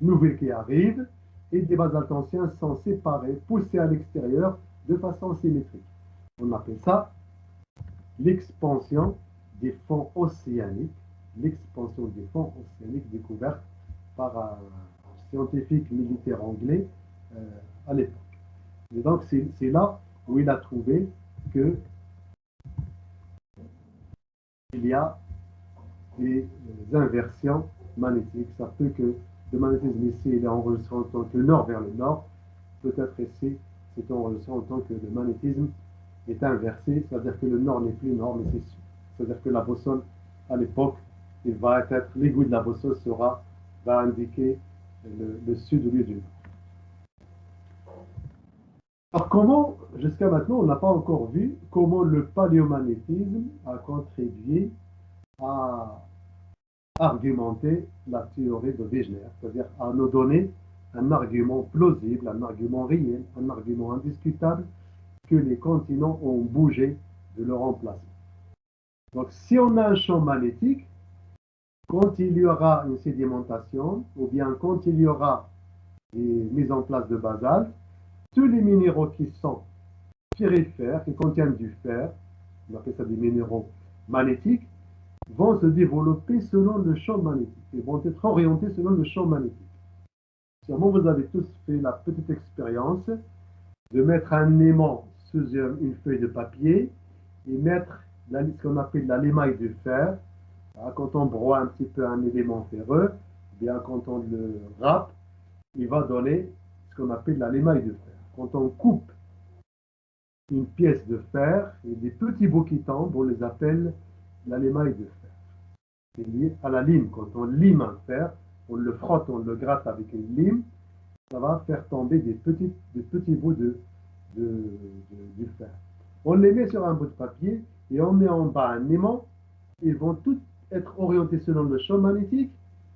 nouvelles qui arrivent et des basaltes anciens sont séparés, poussés à l'extérieur de façon symétrique. On appelle ça l'expansion des fonds océaniques, l'expansion des fonds océaniques découverte par un scientifique militaire anglais à l'époque. Et donc c'est là où il a trouvé que il y a des inversions magnétiques. Ça peut que le magnétisme ici il est enregistré en tant que nord vers le nord, peut-être ici c'est enregistré en tant que le magnétisme est inversé, c'est-à-dire que le nord n'est plus nord mais c'est sud. C'est-à-dire que la boussole à l'époque, il va être l'aiguille de la boussole va indiquer le sud au lieu du nord. Alors comment, jusqu'à maintenant, on n'a pas encore vu comment le paléomagnétisme a contribué à argumenter la théorie de Wegener, c'est-à-dire à nous donner un argument plausible, un argument réel, un argument indiscutable que les continents ont bougé de leur emplacement. Donc si on a un champ magnétique, quand il y aura une sédimentation, ou bien quand il y aura des mises en place de basalte, tous les minéraux qui sont pyrifères, qui contiennent du fer, on appelle ça des minéraux magnétiques, vont se développer selon le champ magnétique. Ils vont être orientés selon le champ magnétique. Sûrement, vous avez tous fait la petite expérience de mettre un aimant sous une feuille de papier et mettre ce qu'on appelle la l'émail de fer. Quand on broie un petit peu un élément ferreux, bien quand on le râpe, il va donner ce qu'on appelle la l'émail de fer. Quand on coupe une pièce de fer et des petits bouts qui tombent, on les appelle la l'émail de fer. C'est lié à la lime. Quand on lime un fer, on le frotte, on le gratte avec une lime, ça va faire tomber des petits bouts du fer. On les met sur un bout de papier et on met en bas un aimant. Ils vont tous être orientés selon le champ magnétique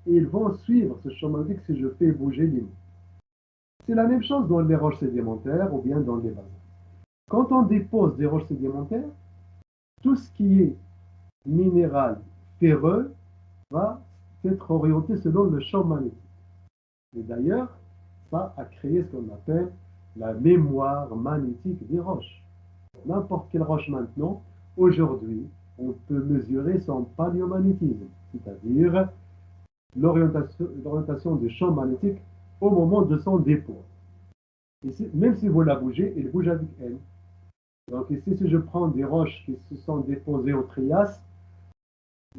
et ils vont suivre ce champ magnétique si je fais bouger l'aimant. C'est la même chose dans les roches sédimentaires ou bien dans les basaltes. Quand on dépose des roches sédimentaires, tout ce qui est minéral ferreux va être orienté selon le champ magnétique. Et d'ailleurs, ça a créé ce qu'on appelle la mémoire magnétique des roches. N'importe quelle roche maintenant, aujourd'hui, on peut mesurer son paléomagnétisme, c'est-à-dire l'orientation du champ magnétique au moment de son dépôt. Et même si vous la bougez, elle bouge avec elle. Donc ici, si je prends des roches qui se sont déposées au Trias,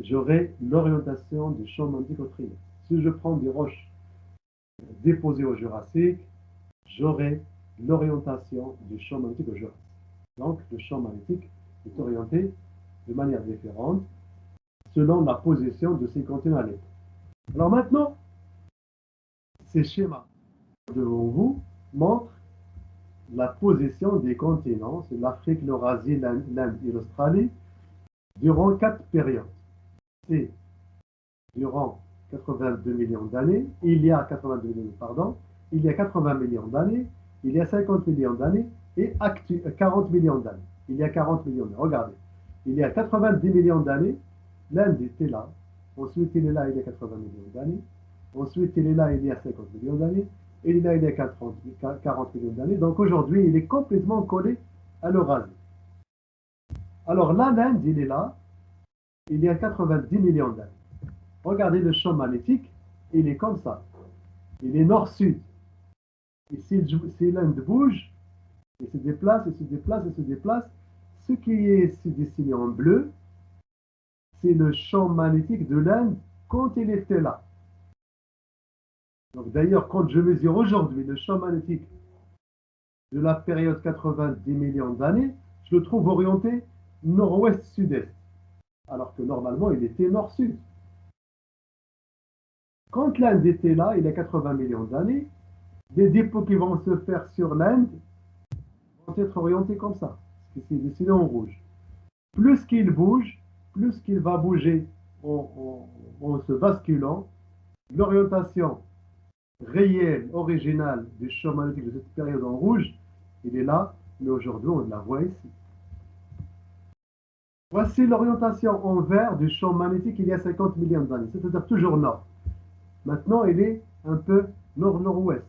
j'aurai l'orientation du champ magnétique au Trias. Si je prends des roches déposées au Jurassique, j'aurai l'orientation du champ magnétique au Jurassique. Donc le champ magnétique est orienté de manière différente selon la position de ces continents à l'époque. Alors maintenant, ces schémas devant vous montrent la position des continents, c'est l'Afrique, l'Eurasie, l'Inde et l'Australie, durant 4 périodes. C'est durant 82 millions d'années, il y a 82 millions, pardon, il y a 80 millions d'années, il y a 50 millions d'années et 40 millions d'années. Il y a 40 millions d'années. Regardez, il y a 90 millions d'années, l'Inde était là. Ensuite, il est là, il y a 80 millions d'années. Ensuite, il est là, il y a 50 millions d'années. Et il est là, il y a 40 millions d'années. Donc aujourd'hui, il est complètement collé à l'Eurasie. Alors là, l'Inde, il est là, il y a 90 millions d'années. Regardez le champ magnétique, il est comme ça. Il est nord-sud. Et si l'Inde bouge, il se déplace, il se déplace, il se déplace, ce qui est dessiné en bleu, c'est le champ magnétique de l'Inde quand il était là. Donc d'ailleurs, quand je mesure aujourd'hui le champ magnétique de la période 90 millions d'années, je le trouve orienté nord-ouest-sud-est, alors que normalement il était nord-sud. Quand l'Inde était là, il y a 80 millions d'années, des dépôts qui vont se faire sur l'Inde vont être orientés comme ça, ce qui est dessiné en rouge. Plus qu'il bouge, plus qu'il va bouger en se basculant, l'orientation réelle, originale du champ magnétique de cette période en rouge, il est là, mais aujourd'hui on la voit ici. Voici l'orientation en vert du champ magnétique il y a 50 millions d'années, c'est-à-dire toujours nord. Maintenant, il est un peu nord-nord-ouest.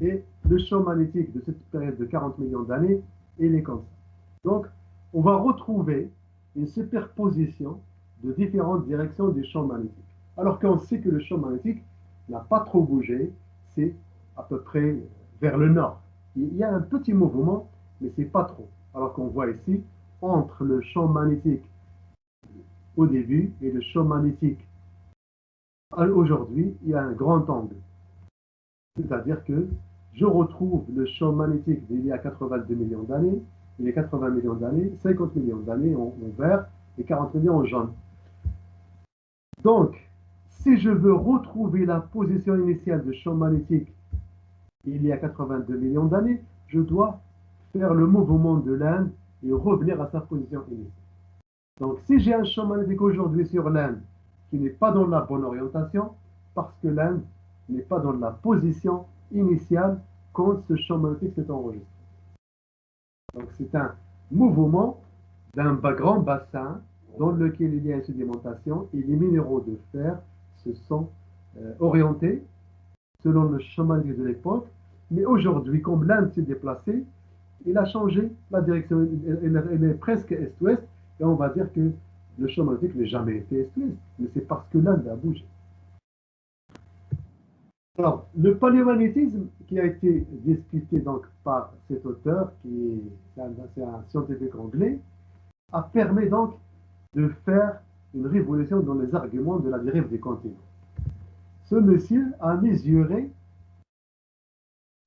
Et le champ magnétique de cette période de 40 millions d'années, il est comme ça. Donc, on va retrouver une superposition de différentes directions du champ magnétique. Alors qu'on sait que le champ magnétique n'a pas trop bougé, c'est à peu près vers le nord. Il y a un petit mouvement, mais c'est pas trop. Alors qu'on voit ici, entre le champ magnétique au début et le champ magnétique aujourd'hui, il y a un grand angle. C'est-à-dire que je retrouve le champ magnétique d'il y a 82 millions d'années, il y a 80 millions d'années, 50 millions d'années en vert et 40 millions en jaune. Donc, si je veux retrouver la position initiale du champ magnétique il y a 82 millions d'années, je dois faire le mouvement de l'Inde et revenir à sa position initiale. Donc, si j'ai un champ magnétique aujourd'hui sur l'Inde qui n'est pas dans la bonne orientation, parce que l'Inde n'est pas dans la position initiale quand ce champ magnétique s'est enregistré. Donc, c'est un mouvement d'un grand bassin dans lequel il y a une sédimentation et les minéraux de fer se sont orientés selon le champ magnétique de l'époque. Mais aujourd'hui, comme l'Inde s'est déplacée, il a changé la direction, elle est presque est-ouest, et on va dire que le champ magnétique n'a jamais été est-ouest, mais c'est parce que l'Inde a bougé. Alors, le paléomagnétisme qui a été discuté donc par cet auteur, c'est un scientifique anglais, a permis donc de faire une révolution dans les arguments de la dérive des continents. Ce monsieur a mesuré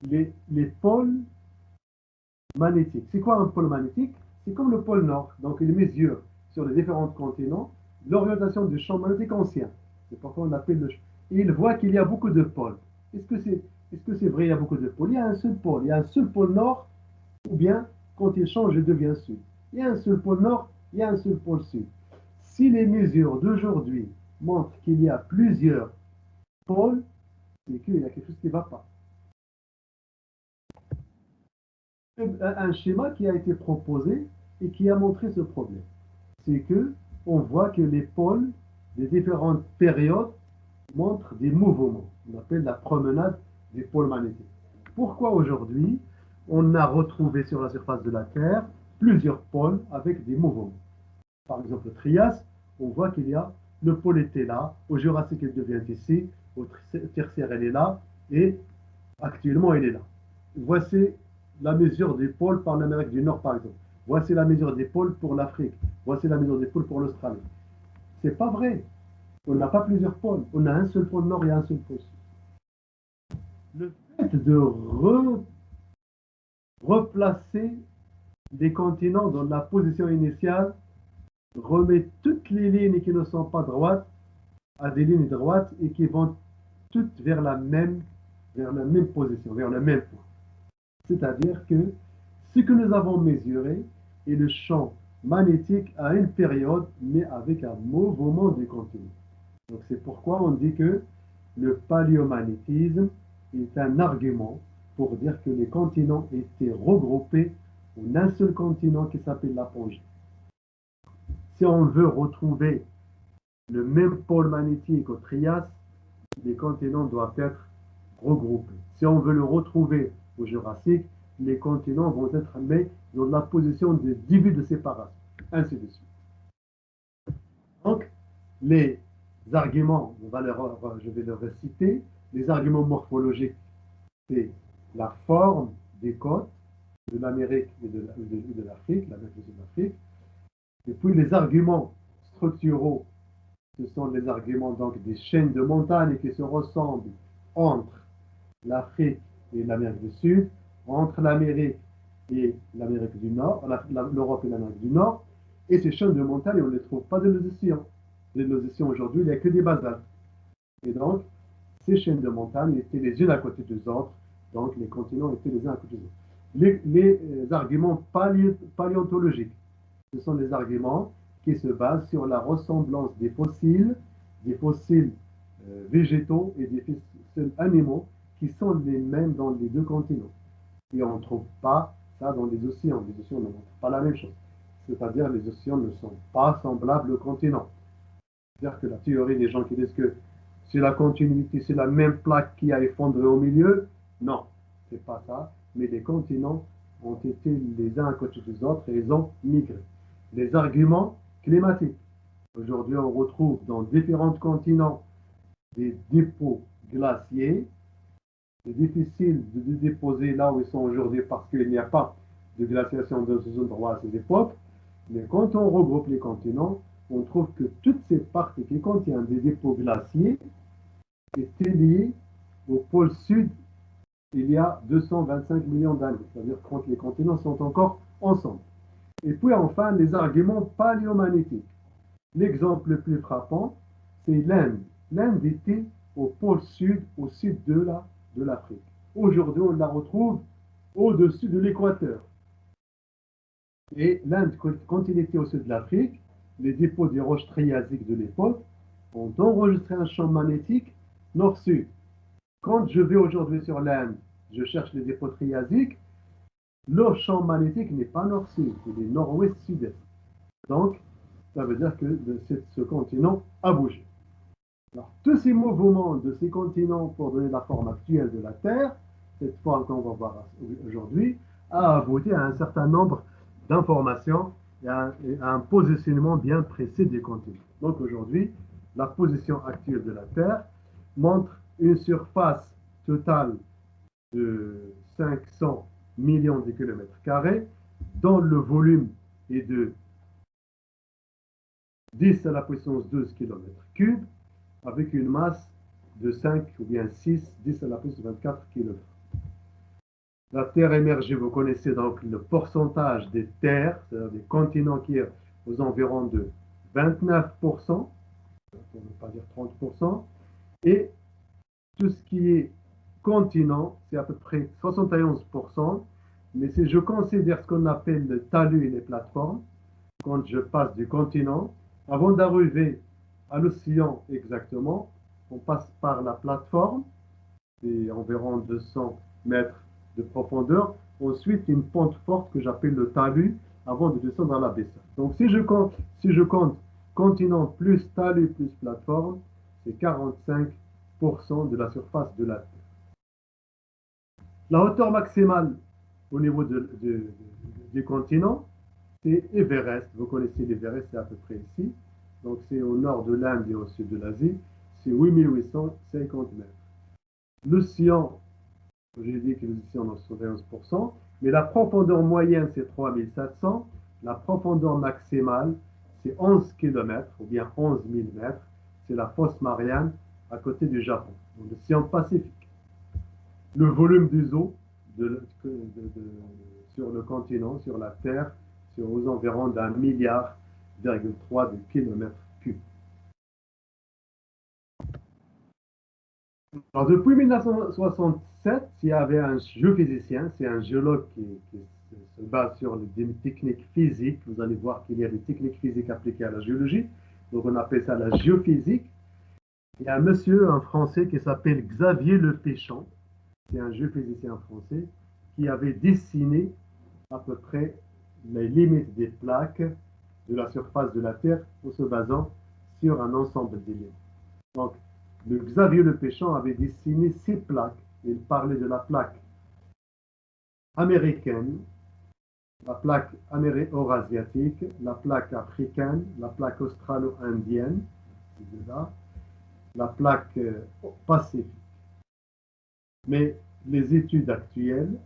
les pôles magnétique. C'est quoi un pôle magnétique? C'est comme le pôle Nord. Donc, il mesure sur les différents continents l'orientation du champ magnétique ancien. C'est pourquoi on l'appelle le. Et il voit qu'il y a beaucoup de pôles. Est-ce que c'est vrai, il y a beaucoup de pôles? Il y a un seul pôle. Il y a un seul pôle Nord, ou bien quand il change, il devient Sud. Il y a un seul pôle Nord, il y a un seul pôle Sud. Si les mesures d'aujourd'hui montrent qu'il y a plusieurs pôles, c'est qu'il y a quelque chose qui ne va pas. Un schéma qui a été proposé et qui a montré ce problème. C'est que on voit que les pôles des différentes périodes montrent des mouvements. On appelle la promenade des pôles magnétiques. Pourquoi aujourd'hui on a retrouvé sur la surface de la Terre plusieurs pôles avec des mouvements? Par exemple, au Trias, on voit qu'il y a le pôle était là, au Jurassique il devient ici, au Tertiaire elle est là, et actuellement elle est là. Voici la mesure des pôles par l'Amérique du Nord, par exemple. Voici la mesure des pôles pour l'Afrique. Voici la mesure des pôles pour l'Australie. C'est pas vrai. On n'a pas plusieurs pôles. On a un seul pôle Nord et un seul pôle Sud. Le fait de replacer les continents dans la position initiale remet toutes les lignes qui ne sont pas droites à des lignes droites et qui vont toutes vers la même position, vers le même point. C'est-à-dire que ce que nous avons mesuré est le champ magnétique à une période, mais avec un mouvement des continents. Donc c'est pourquoi on dit que le paléomagnétisme est un argument pour dire que les continents étaient regroupés en un seul continent qui s'appelle la Pangée. Si on veut retrouver le même pôle magnétique au Trias, les continents doivent être regroupés. Si on veut le retrouver au Jurassique, les continents vont être mis dans la position de début de séparation, ainsi de suite. Donc, les arguments, je vais les reciter, les arguments morphologiques, c'est la forme des côtes de l'Amérique et de l'Afrique, l'Amérique du Sud de l'Afrique. Et puis les arguments structuraux, ce sont les arguments donc des chaînes de montagnes qui se ressemblent entre l'Afrique et l'Amérique du Sud, entre l'Amérique et l'Amérique du Nord, l'Europe et l'Amérique du Nord. Et ces chaînes de montagnes, on ne les trouve pas dans les océans. Les océans aujourd'hui, il n'y a que des basaltes. Et donc, ces chaînes de montagnes étaient les unes à côté des autres, donc les continents étaient les uns à côté des autres. Les arguments paléontologiques, ce sont des arguments qui se basent sur la ressemblance des fossiles végétaux et des fossiles animaux qui sont les mêmes dans les deux continents. Et on ne trouve pas ça dans les océans. Les océans ne montrent pas la même chose. c'est-à-dire les océans ne sont pas semblables aux continents. C'est-à-dire que la théorie des gens qui disent que c'est la continuité, c'est la même plaque qui a effondré au milieu, non, c'est pas ça, mais les continents ont été les uns à côté des autres et ils ont migré. Les arguments climatiques. Aujourd'hui, on retrouve dans différents continents des dépôts glaciers. C'est difficile de les déposer là où ils sont aujourd'hui parce qu'il n'y a pas de glaciation dans ces endroits à ces époques. Mais quand on regroupe les continents, on trouve que toutes ces parties qui contiennent des dépôts glaciers étaient liées au pôle sud il y a 225 millions d'années. C'est-à-dire quand les continents sont encore ensemble. Et puis enfin, les arguments paléomagnétiques. L'exemple le plus frappant, c'est l'Inde. L'Inde était au pôle sud, au sud de l'Afrique. Aujourd'hui, on la retrouve au-dessus de l'équateur. Et l'Inde, quand il était au sud de l'Afrique, les dépôts des roches triasiques de l'époque ont enregistré un champ magnétique nord-sud. Quand je vais aujourd'hui sur l'Inde, je cherche les dépôts triasiques, leur champ magnétique n'est pas nord-sud, il est nord-ouest-sud-est. Donc, ça veut dire que ce continent a bougé. Alors, tous ces mouvements de ces continents pour donner la forme actuelle de la Terre, cette forme qu'on va voir aujourd'hui, a abouti à un certain nombre d'informations et à un positionnement bien précis des continents. Donc aujourd'hui, la position actuelle de la Terre montre une surface totale de 500 millions de kilomètres carrés, dont le volume est de 10 à la puissance 12 km3, avec une masse de 5 ou bien 6, 10 à la puissance 24 kg. La Terre émergée, vous connaissez donc le pourcentage des terres, c'est-à-dire des continents qui est aux environs de 29%, pour ne pas dire 30%, et tout ce qui est continent, c'est à peu près 71%, mais si je considère ce qu'on appelle le talus et les plateformes, quand je passe du continent, avant d'arriver à l'océan exactement, on passe par la plateforme, c'est environ 200 mètres de profondeur. Ensuite, une pente forte que j'appelle le talus avant de descendre dans l'abysse. Donc, si je compte continent plus talus plus plateforme, c'est 45% de la surface de la Terre. La hauteur maximale au niveau du continent, c'est Everest. Vous connaissez l'Everest, c'est à peu près ici. Donc, c'est au nord de l'Inde et au sud de l'Asie. C'est 8850 mètres. L'océan, j'ai dit que l'océan est 71%, mais la profondeur moyenne, c'est 3700. La profondeur maximale, c'est 11 km, ou bien 11 000 mètres. C'est la fosse Marianne, à côté du Japon, dans l'océan Pacifique. Le volume des eaux sur le continent, sur la Terre, c'est aux environs d'1,3 milliard de kilomètres cubes. Alors, depuis 1967, il y avait un géophysicien, c'est un géologue qui se base sur des techniques physiques. Vous allez voir qu'il y a des techniques physiques appliquées à la géologie. Donc, on appelle ça la géophysique. Il y a un monsieur, un Français, qui s'appelle Xavier Le Péchant. C'est un géophysicien français qui avait dessiné à peu près les limites des plaques de la surface de la Terre en se basant sur un ensemble d'éléments. Donc, le Xavier Le Péchant avait dessiné 6 plaques. Il parlait de la plaque américaine, la plaque eurasiatique, la plaque africaine, la plaque australo-indienne, la plaque pacifique. Mais les études actuelles,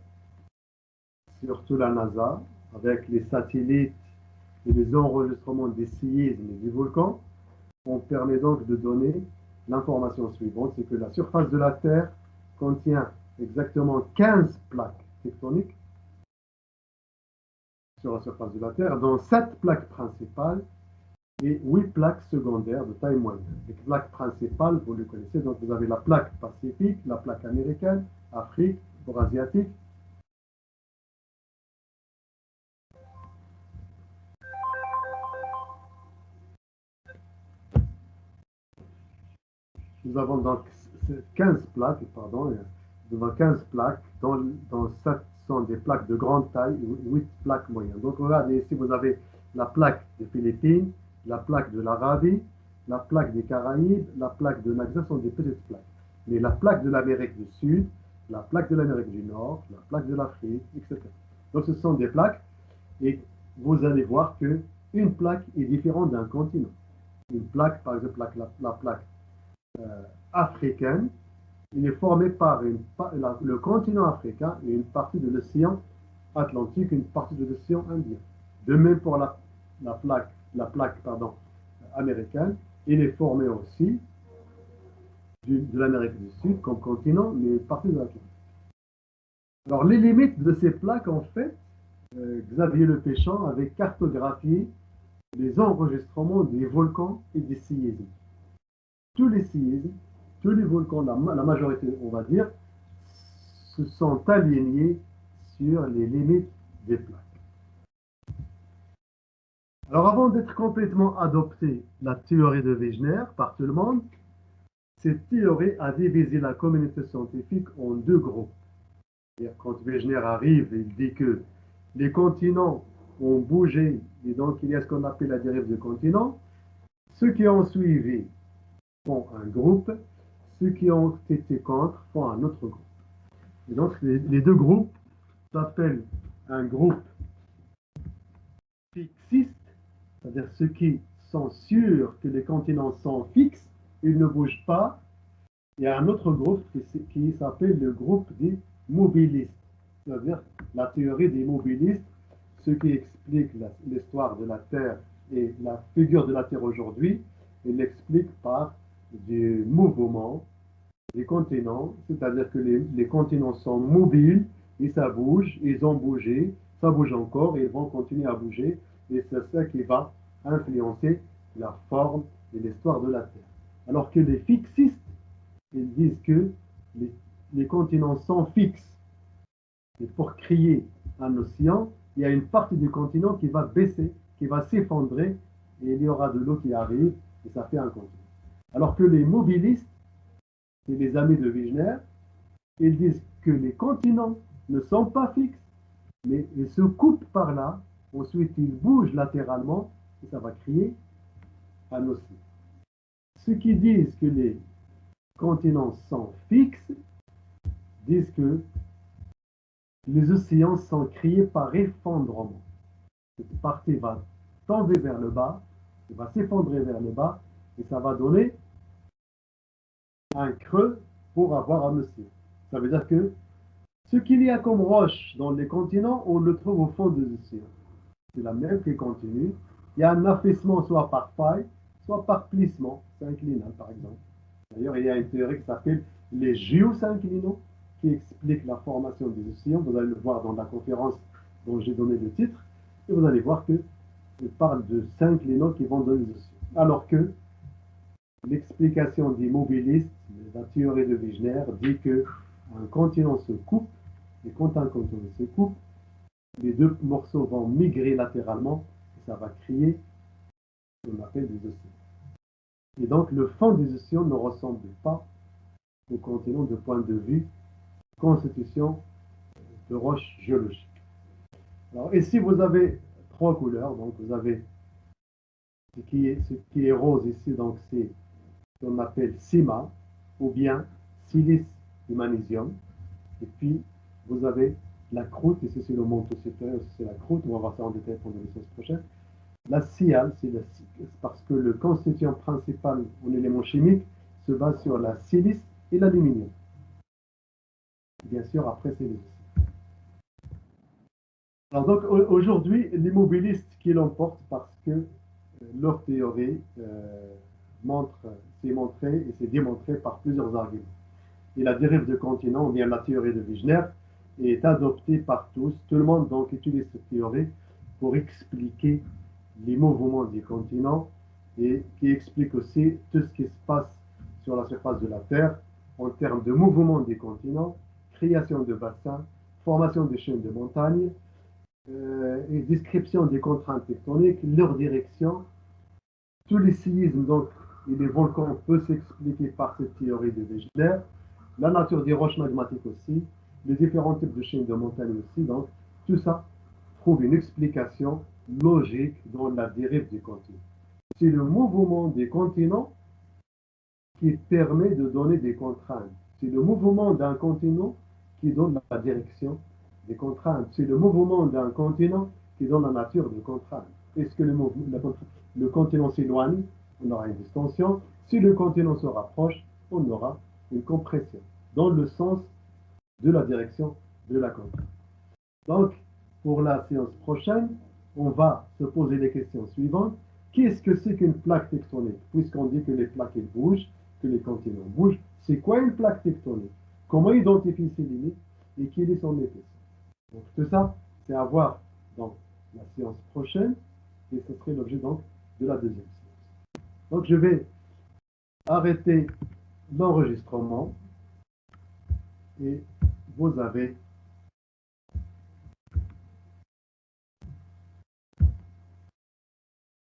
surtout la NASA, avec les satellites et les enregistrements des séismes et des volcans, on permet donc de donner l'information suivante, c'est que la surface de la Terre contient exactement 15 plaques tectoniques sur la surface de la Terre, dont 7 plaques principales et 8 plaques secondaires de taille moyenne. Les plaques principales, vous les connaissez, donc vous avez la plaque pacifique, la plaque américaine, Afrique, eurasiatique. Nous avons donc 15 plaques, pardon, nous avons 15 plaques, dont 7 sont des plaques de grande taille et 8 plaques moyennes. Donc regardez ici, vous avez la plaque des Philippines, la plaque de l'Arabie, la plaque des Caraïbes, la plaque de Naxa sont des petites plaques. Mais la plaque de l'Amérique du Sud, la plaque de l'Amérique du Nord, la plaque de l'Afrique, etc. Donc ce sont des plaques et vous allez voir que une plaque est différente d'un continent. Une plaque, par exemple, la plaque africaine, il est formé par le continent africain et une partie de l'océan Atlantique, une partie de l'océan Indien. De même pour la plaque américaine, il est formé aussi de l'Amérique du Sud comme continent, mais une partie de l'Atlantique. Alors, les limites de ces plaques, en fait, Xavier Le Péchant avait cartographié les enregistrements des volcans et des séismes. Tous les séismes, tous les volcans, la majorité, on va dire, se sont alignés sur les limites des plaques. Alors, avant d'être complètement adoptée, la théorie de Wegener par tout le monde, cette théorie a divisé la communauté scientifique en deux groupes. Quand Wegener arrive, il dit que les continents ont bougé, et donc il y a ce qu'on appelle la dérive des continents. Ceux qui ont suivi font un groupe, ceux qui ont été contre font un autre groupe. Et donc les deux groupes s'appellent un groupe fixiste, c'est-à-dire ceux qui sont sûrs que les continents sont fixes, ils ne bougent pas. Il y a un autre groupe qui s'appelle le groupe des mobilistes, c'est-à-dire la théorie des mobilistes, ceux qui expliquent l'histoire de la Terre et la figure de la Terre aujourd'hui, ils l'expliquent par du mouvement des continents, c'est-à-dire que les continents sont mobiles et ça bouge, ils ont bougé, ça bouge encore et ils vont continuer à bouger et c'est ça qui va influencer la forme et l'histoire de la Terre. Alors que les fixistes, ils disent que les continents sont fixes. Et pour créer un océan, il y a une partie du continent qui va baisser, qui va s'effondrer et il y aura de l'eau qui arrive et ça fait un continent. Alors que les mobilistes, c'est les amis de Wegener, ils disent que les continents ne sont pas fixes, mais ils se coupent par là, ensuite ils bougent latéralement et ça va créer un océan. Ceux qui disent que les continents sont fixes disent que les océans sont créés par effondrement. Cette partie va tomber vers le bas, elle va s'effondrer vers le bas et ça va donner un creux pour avoir un océan. Ça veut dire que ce qu'il y a comme roche dans les continents, on le trouve au fond des océans. C'est la mer qui continue. Il y a un affaissement soit par faille, soit par plissement synclinal, par exemple. D'ailleurs, il y a une théorie qui s'appelle les géosynclinaux, qui explique la formation des océans. Vous allez le voir dans la conférence dont j'ai donné le titre. Et vous allez voir qu'il parle de synclinaux qui vont donner les océans. Alors que l'explication des mobilistes, la théorie de Wegener, dit qu'un continent se coupe, et quand un continent se coupe, les deux morceaux vont migrer latéralement, et ça va créer ce qu'on appelle des océans. Et donc le fond des océans ne ressemble pas au continent de point de vue constitution de roches géologiques. Alors ici vous avez trois couleurs, donc vous avez ce qui est rose ici, donc c'est ce qu'on appelle CIMA, ou bien silice et magnésium. Et puis, vous avez la croûte, ici c'est le manteau supérieur, ici c'est la croûte, on va voir ça en détail pour les séances prochaines. La sial, c'est parce que le constituant principal en éléments chimiques se base sur la silice et l'aluminium. Bien sûr, après c'est les océans. Alors donc aujourd'hui, les mobilistes qui l'emportent parce que leur théorie s'est montrée et s'est démontrée par plusieurs arguments. Et la dérive de continent, ou bien la théorie de Wegener, est adoptée par tous. Tout le monde donc utilise cette théorie pour expliquer les mouvements des continents et qui explique aussi tout ce qui se passe sur la surface de la Terre en termes de mouvement des continents, création de bassins, formation des chaînes de montagnes et description des contraintes tectoniques, leur direction. Tous les séismes donc, et les volcans peuvent s'expliquer par cette théorie de Wegener. La nature des roches magmatiques aussi, les différents types de chaînes de montagnes aussi. Donc, tout ça trouve une explication logique dans la dérive du continu. C'est le mouvement des continents qui permet de donner des contraintes. C'est le mouvement d'un continent qui donne la direction des contraintes. C'est le mouvement d'un continent qui donne la nature des contraintes. Est-ce que le continent s'éloigne, on aura une distension. Si le continent se rapproche, on aura une compression dans le sens de la direction de la contrainte. Donc, pour la séance prochaine, on va se poser les questions suivantes. Qu'est-ce que c'est qu'une plaque tectonique? Puisqu'on dit que les plaques bougent, que les continents bougent, c'est quoi une plaque tectonique? Comment identifier ses limites et quelle est son épaisseur? Donc tout ça, c'est à voir dans la séance prochaine et ce serait l'objet donc de la deuxième séance. Donc je vais arrêter l'enregistrement et vous avez